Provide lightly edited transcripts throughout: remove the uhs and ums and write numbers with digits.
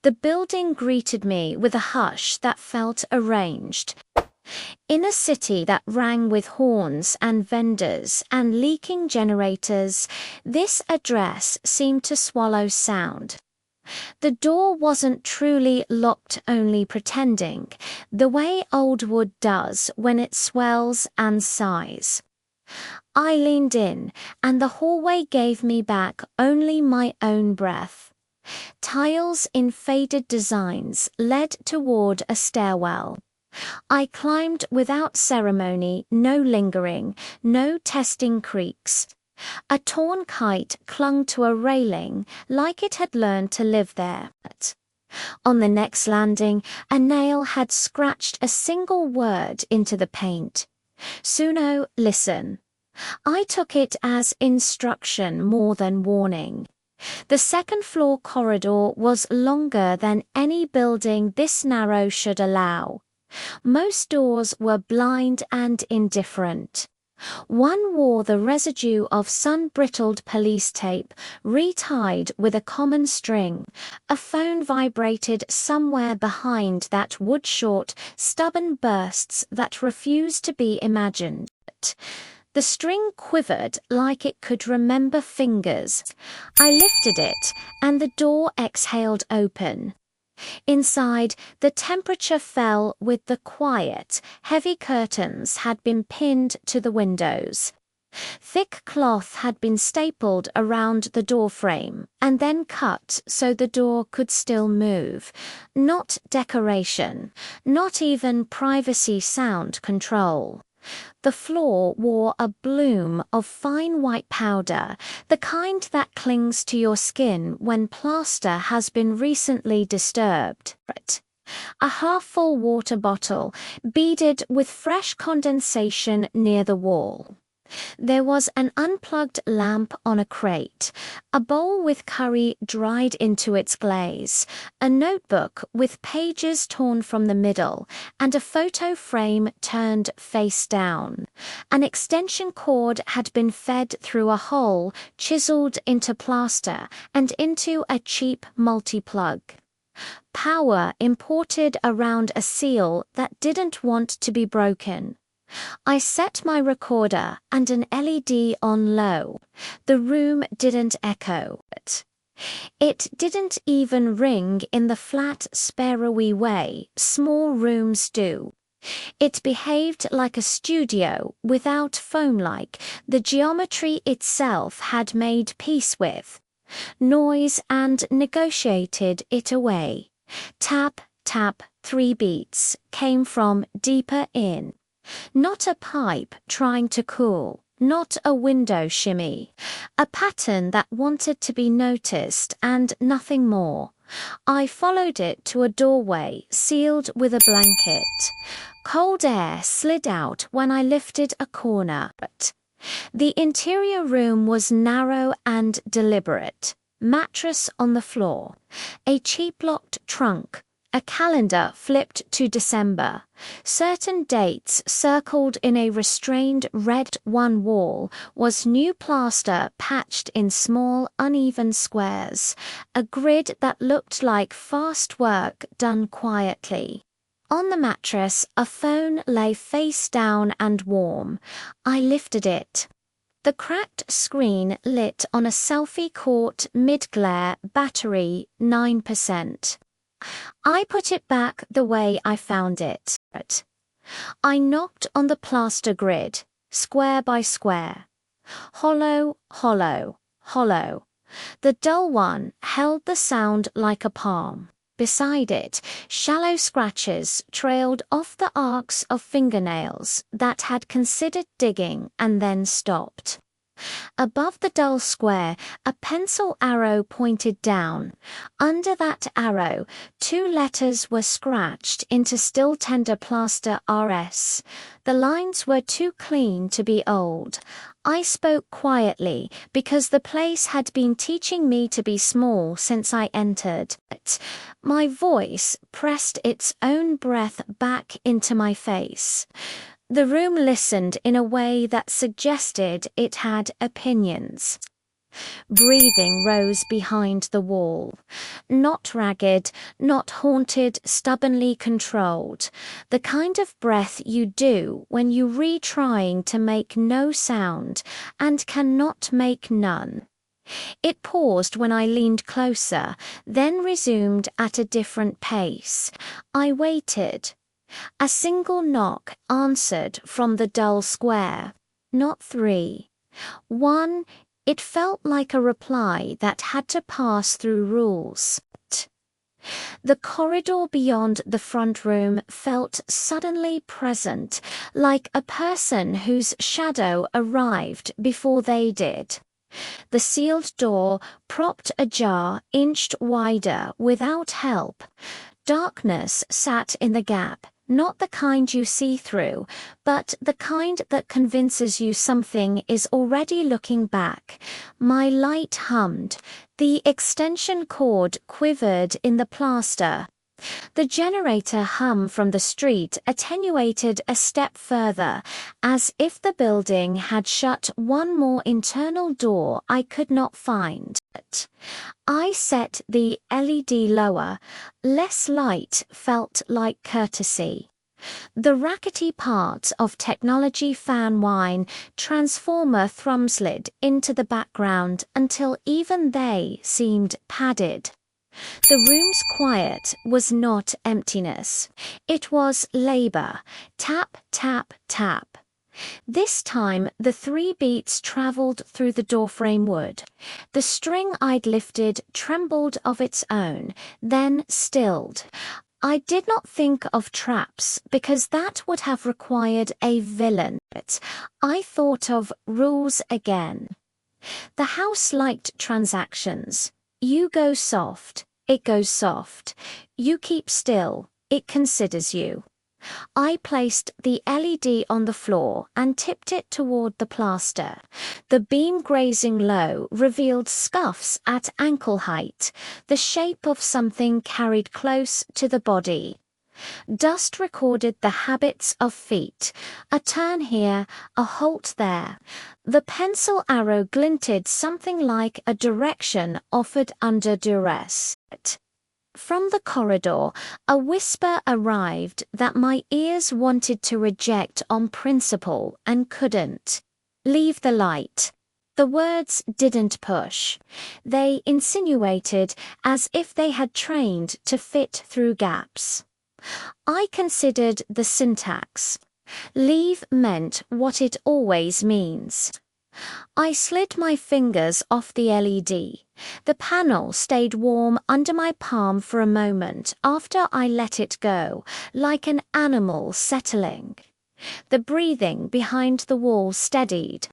The building greeted me with a hush that felt arranged. In a city that rang with horns and vendors and leaking generators, this address seemed to swallow sound. The door wasn't truly locked, only pretending, the way old wood does when it swells and sighs. I leaned in, and the hallway gave me back only my own breath. Tiles in faded designs led toward a stairwell. I climbed without ceremony, no lingering, no testing creaks. A torn kite clung to a railing like it had learned to live there. On the next landing, a nail had scratched a single word into the paint. Suno, listen. I took it as instruction more than warning. The second-floor corridor was longer than any building this narrow should allow. Most doors were blind and indifferent. One wore the residue of sun-brittled police tape, retied with a common string. A phone vibrated somewhere behind that wood-short, stubborn bursts that refused to be imagined. The string quivered like it could remember fingers. I lifted it, and the door exhaled open. Inside, the temperature fell with the quiet. Heavy curtains had been pinned to the windows. Thick cloth had been stapled around the doorframe and then cut so the door could still move. Not decoration, not even privacy sound control. The floor wore a bloom of fine white powder, the kind that clings to your skin when plaster has been recently disturbed. A half-full water bottle, beaded with fresh condensation near the wall. There was an unplugged lamp on a crate, a bowl with curry dried into its glaze, a notebook with pages torn from the middle, and a photo frame turned face down. An extension cord had been fed through a hole chiseled into plaster and into a cheap multi-plug. Power imported around a seal that didn't want to be broken. I set my recorder and an LED on low. The room didn't echo. It didn't even ring in the flat, sparrowy way small rooms do. It behaved like a studio without phone-like the geometry itself had made peace with. Noise and negotiated it away. Tap, tap, 3 beats came from deeper in. Not a pipe trying to cool, not a window shimmy. A pattern that wanted to be noticed and nothing more. I followed it to a doorway sealed with a blanket. Cold air slid out when I lifted a corner. The interior room was narrow and deliberate. Mattress on the floor. A cheap locked trunk. A calendar flipped to December. Certain dates circled in a restrained red. One wall was new plaster patched in small, uneven squares. A grid that looked like fast work done quietly. On the mattress, a phone lay face down and warm. I lifted it. The cracked screen lit on a selfie-caught mid-glare battery, 9%. I put it back the way I found it. I knocked on the plaster grid, square by square. Hollow, hollow, hollow. The dull one held the sound like a palm. Beside it, shallow scratches trailed off the arcs of fingernails that had considered digging and then stopped. Above the dull square, a pencil arrow pointed down. Under that arrow, 2 letters were scratched into still tender plaster RS. The lines were too clean to be old. I spoke quietly because the place had been teaching me to be small since I entered. My voice pressed its own breath back into my face. The room listened in a way that suggested it had opinions. Breathing rose behind the wall. Not ragged, not haunted, stubbornly controlled. The kind of breath you do when you retrying to make no sound and cannot make none. It paused when I leaned closer, then resumed at a different pace. I waited. A single knock answered from the dull square. Not three. One. It felt like a reply that had to pass through rules. The corridor beyond the front room felt suddenly present, like a person whose shadow arrived before they did. The sealed door, propped ajar, inched wider without help. Darkness sat in the gap, not the kind you see through, but the kind that convinces you something is already looking back. My light hummed. The extension cord quivered in the plaster. The generator hum from the street attenuated a step further, as if the building had shut one more internal door I could not find. I set the LED lower. Less light felt like courtesy. The rackety parts of technology fan whine, transformer thrum slid into the background until even they seemed padded. The room's quiet was not emptiness. It was labor. Tap, tap, tap. This time the 3 beats traveled through the doorframe wood. The string I'd lifted trembled of its own, then stilled. I did not think of traps because that would have required a villain. But I thought of rules again. The house liked transactions. You go soft, it goes soft. You keep still, it considers you. I placed the LED on the floor and tipped it toward the plaster. The beam grazing low revealed scuffs at ankle height, the shape of something carried close to the body. Dust recorded the habits of feet, a turn here, a halt there. The pencil arrow glinted something like a direction offered under duress. From the corridor, a whisper arrived that my ears wanted to reject on principle and couldn't. Leave the light. The words didn't push. They insinuated as if they had trained to fit through gaps. I considered the syntax. Leave meant what it always means. I slid my fingers off the LED. The panel stayed warm under my palm for a moment after I let it go, like an animal settling. The breathing behind the wall steadied.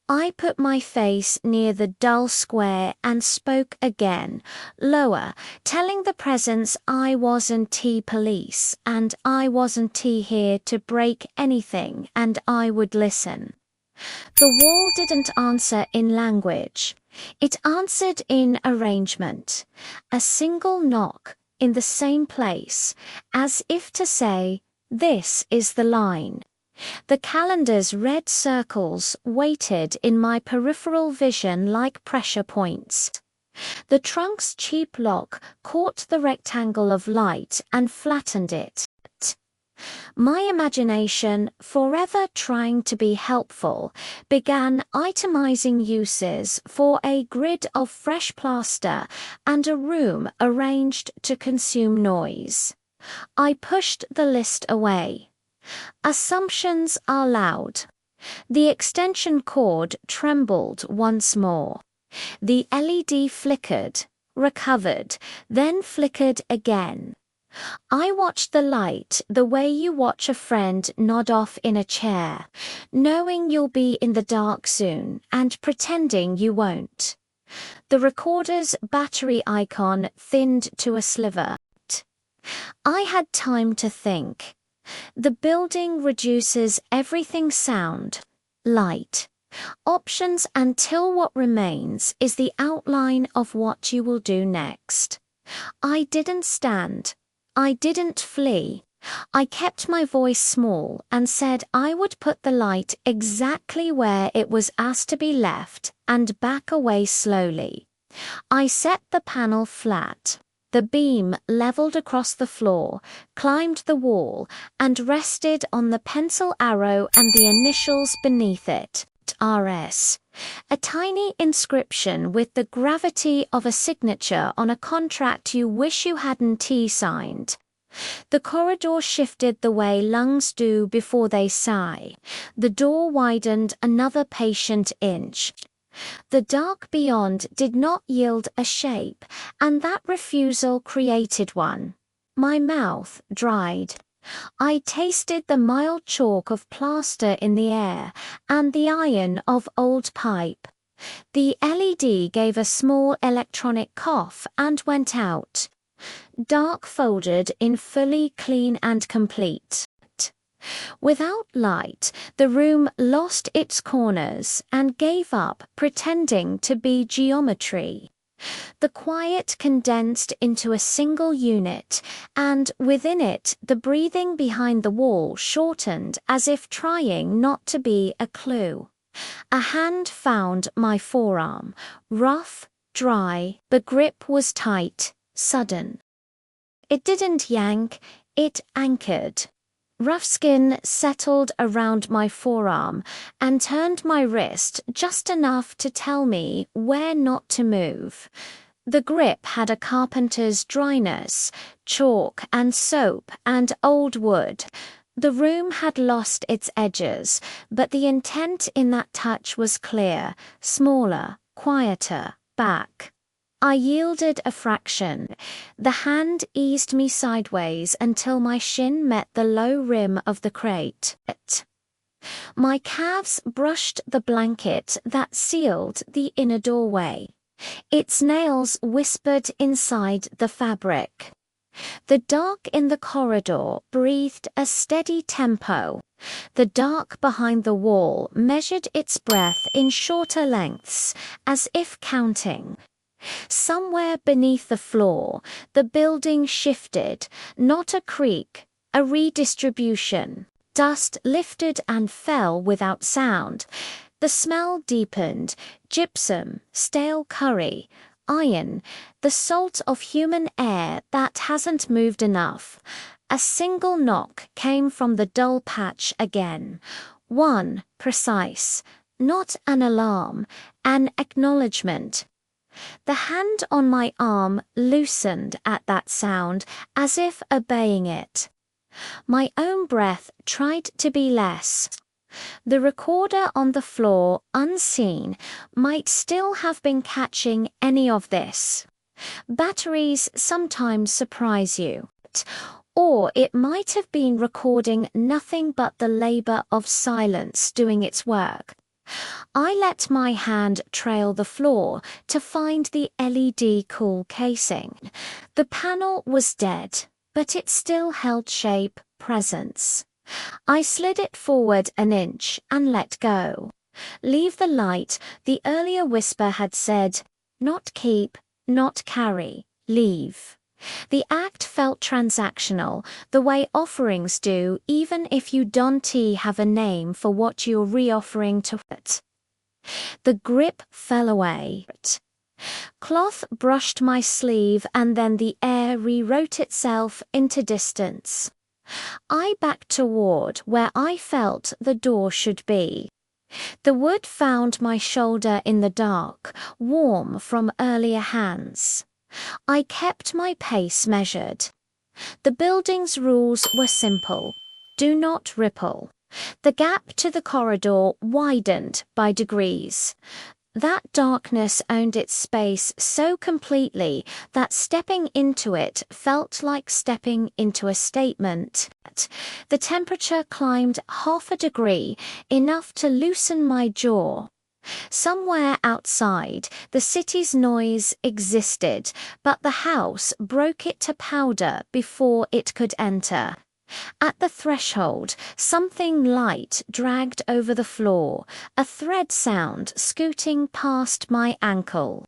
I put my face near the dull square and spoke again, lower, telling the presence I wasn't police and I wasn't here to break anything and I would listen. The wall didn't answer in language. It answered in arrangement. A single knock in the same place, as if to say, this is the line. The calendar's red circles waited in my peripheral vision like pressure points. The trunk's cheap lock caught the rectangle of light and flattened it. My imagination, forever trying to be helpful, began itemizing uses for a grid of fresh plaster and a room arranged to consume noise. I pushed the list away. Assumptions are loud. The extension cord trembled once more. The LED flickered, recovered, then flickered again. I watched the light the way you watch a friend nod off in a chair, knowing you'll be in the dark soon and pretending you won't. The recorder's battery icon thinned to a sliver. I had time to think. The building reduces everything sound, light, options until what remains is the outline of what you will do next. I didn't stand. I didn't flee. I kept my voice small and said I would put the light exactly where it was asked to be left and back away slowly. I set the panel flat. The beam leveled across the floor, climbed the wall, and rested on the pencil arrow and the initials beneath it, RS. A tiny inscription with the gravity of a signature on a contract you wish you hadn't signed. The corridor shifted the way lungs do before they sigh. The door widened another patient inch. The dark beyond did not yield a shape, and that refusal created one. My mouth dried. I tasted the mild chalk of plaster in the air and the iron of old pipe. The LED gave a small electronic cough and went out. Dark folded in fully clean and complete. Without light, the room lost its corners and gave up pretending to be geometry. The quiet condensed into a single unit, and within it the breathing behind the wall shortened as if trying not to be a clue. A hand found my forearm, rough, dry, the grip was tight, sudden. It didn't yank, it anchored. Rough skin settled around my forearm and turned my wrist just enough to tell me where not to move. The grip had a carpenter's dryness, chalk and soap and old wood. The room had lost its edges, but the intent in that touch was clear, smaller, quieter, back. I yielded a fraction. The hand eased me sideways until my shin met the low rim of the crate. My calves brushed the blanket that sealed the inner doorway. Its nails whispered inside the fabric. The dark in the corridor breathed a steady tempo. The dark behind the wall measured its breath in shorter lengths, as if counting. Somewhere beneath the floor, the building shifted, not a creak, a redistribution. Dust lifted and fell without sound. The smell deepened, gypsum, stale curry, iron, the salt of human air that hasn't moved enough. A single knock came from the dull patch again. One, precise, not an alarm, an acknowledgement. The hand on my arm loosened at that sound, as if obeying it. My own breath tried to be less. The recorder on the floor, unseen, might still have been catching any of this. Batteries sometimes surprise you. Or it might have been recording nothing but the labor of silence doing its work. I let my hand trail the floor to find the LED cool casing. The panel was dead, but it still held shape, presence. I slid it forward an inch and let go. Leave the light, the earlier whisper had said, not keep, not carry, leave. The act felt transactional, the way offerings do even if you don't have a name for what you're reoffering to it. The grip fell away. Cloth brushed my sleeve and then the air rewrote itself into distance. I backed toward where I felt the door should be. The wood found my shoulder in the dark, warm from earlier hands. I kept my pace measured. The building's rules were simple. Do not ripple. The gap to the corridor widened by degrees. That darkness owned its space so completely that stepping into it felt like stepping into a statement. The temperature climbed half a degree, enough to loosen my jaw. Somewhere outside, the city's noise existed, but the house broke it to powder before it could enter. At the threshold, something light dragged over the floor, a thread sound scooting past my ankle.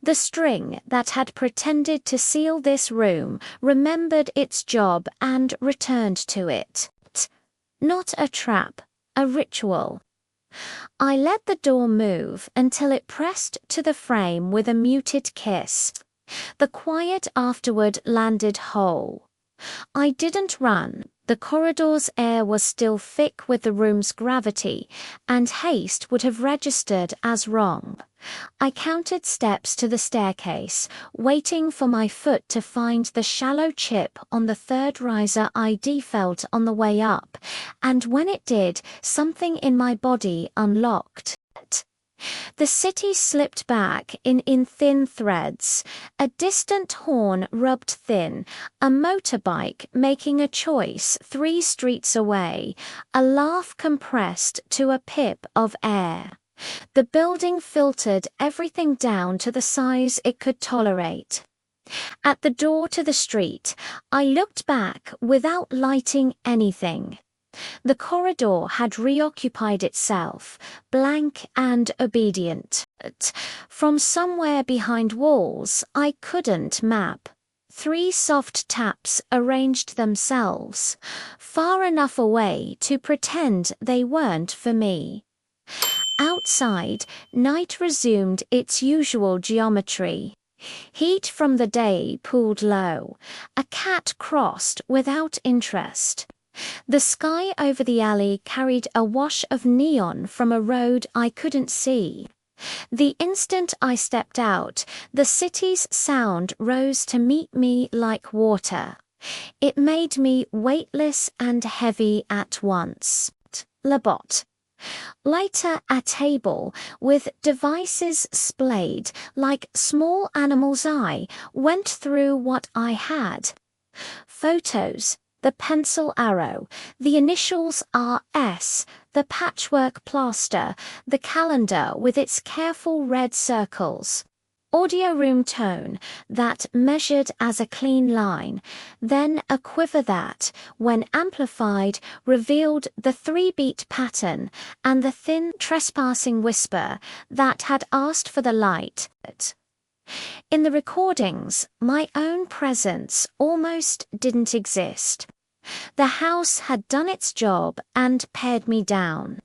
The string that had pretended to seal this room remembered its job and returned to it. Not a trap, a ritual. I let the door move until it pressed to the frame with a muted kiss. The quiet afterward landed whole. I didn't run. The corridor's air was still thick with the room's gravity, and haste would have registered as wrong. I counted steps to the staircase, waiting for my foot to find the shallow chip on the third riser I defelt on the way up, and when it did, something in my body unlocked. The city slipped back in thin threads. A distant horn rubbed thin, a motorbike making a choice 3 streets away, a laugh compressed to a pip of air. The building filtered everything down to the size it could tolerate. At the door to the street, I looked back without lighting anything. The corridor had reoccupied itself, blank and obedient. From somewhere behind walls I couldn't map. 3 soft taps arranged themselves, far enough away to pretend they weren't for me. Outside, night resumed its usual geometry. Heat from the day pooled low. A cat crossed without interest. The sky over the alley carried a wash of neon from a road I couldn't see. The instant I stepped out, the city's sound rose to meet me like water. It made me weightless and heavy at once. Labot. Later, a table with devices splayed like small animals' eye went through what I had. Photos, the pencil arrow, the initials RS, the patchwork plaster, the calendar with its careful red circles. Audio room tone that measured as a clean line, then a quiver that, when amplified, revealed the 3-beat pattern and the thin trespassing whisper that had asked for the light. In the recordings, my own presence almost didn't exist. The house had done its job and pared me down.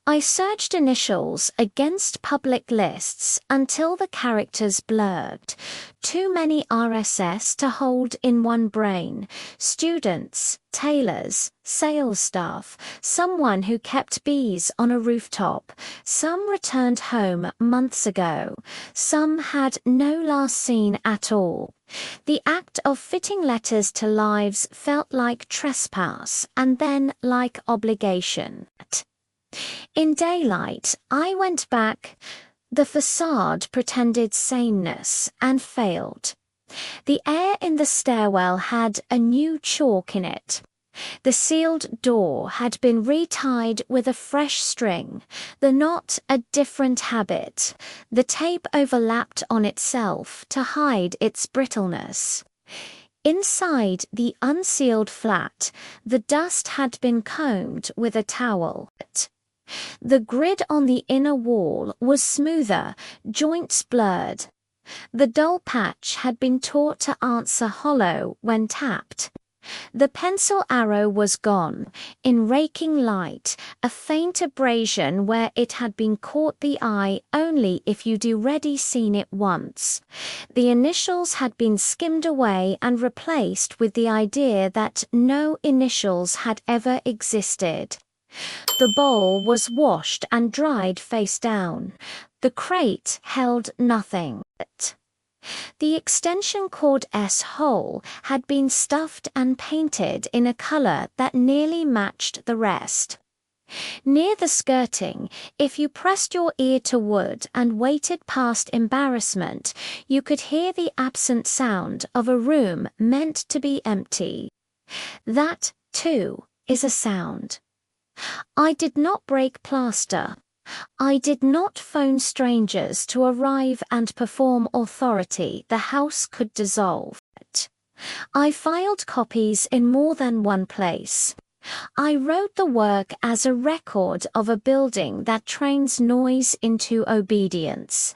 I searched initials against public lists until the characters blurred. Too many RSS to hold in one brain. Students, tailors, sales staff, someone who kept bees on a rooftop. Some returned home months ago. Some had no last scene at all. The act of fitting letters to lives felt like trespass and then like obligation. In daylight, I went back. The facade pretended sameness and failed. The air in the stairwell had a new chalk in it. The sealed door had been retied with a fresh string, the knot a different habit. The tape overlapped on itself to hide its brittleness. Inside the unsealed flat, the dust had been combed with a towel. The grid on the inner wall was smoother, joints blurred. The dull patch had been taught to answer hollow when tapped. The pencil arrow was gone. In raking light, a faint abrasion where it had been caught the eye only if you'd already seen it once. The initials had been skimmed away and replaced with the idea that no initials had ever existed. The bowl was washed and dried face down. The crate held nothing. The extension cord S hole had been stuffed and painted in a color that nearly matched the rest. Near the skirting, if you pressed your ear to wood and waited past embarrassment, you could hear the absent sound of a room meant to be empty. That, too, is a sound. I did not break plaster. I did not phone strangers to arrive and perform authority the house could dissolve. I filed copies in more than one place. I wrote the work as a record of a building that trains noise into obedience.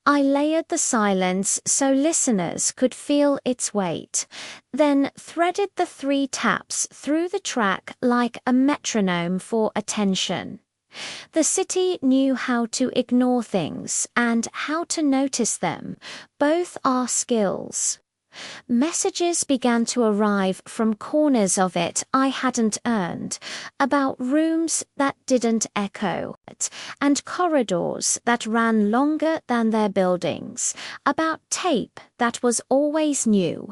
I layered the silence so listeners could feel its weight, then threaded the 3 taps through the track like a metronome for attention. The city knew how to ignore things and how to notice them. Both are skills. Messages began to arrive from corners of it I hadn't earned, about rooms that didn't echo, and corridors that ran longer than their buildings, about tape that was always new.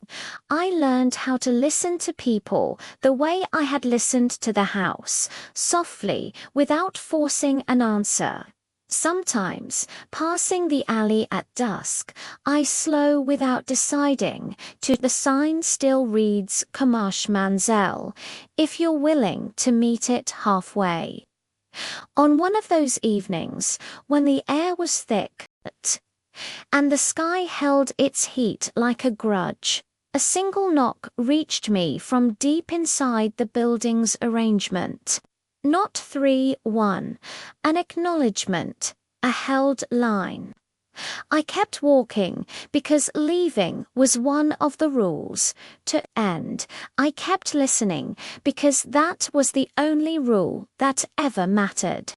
I learned how to listen to people the way I had listened to the house, softly, without forcing an answer. Sometimes, passing the alley at dusk, I slow without deciding to the sign still reads Kamash Manzel, if you're willing to meet it halfway. On one of those evenings, when the air was thick, and the sky held its heat like a grudge, a single knock reached me from deep inside the building's arrangement. Not 3-1, an acknowledgement, a held line. I kept walking because leaving was one of the rules. To end, I kept listening because that was the only rule that ever mattered.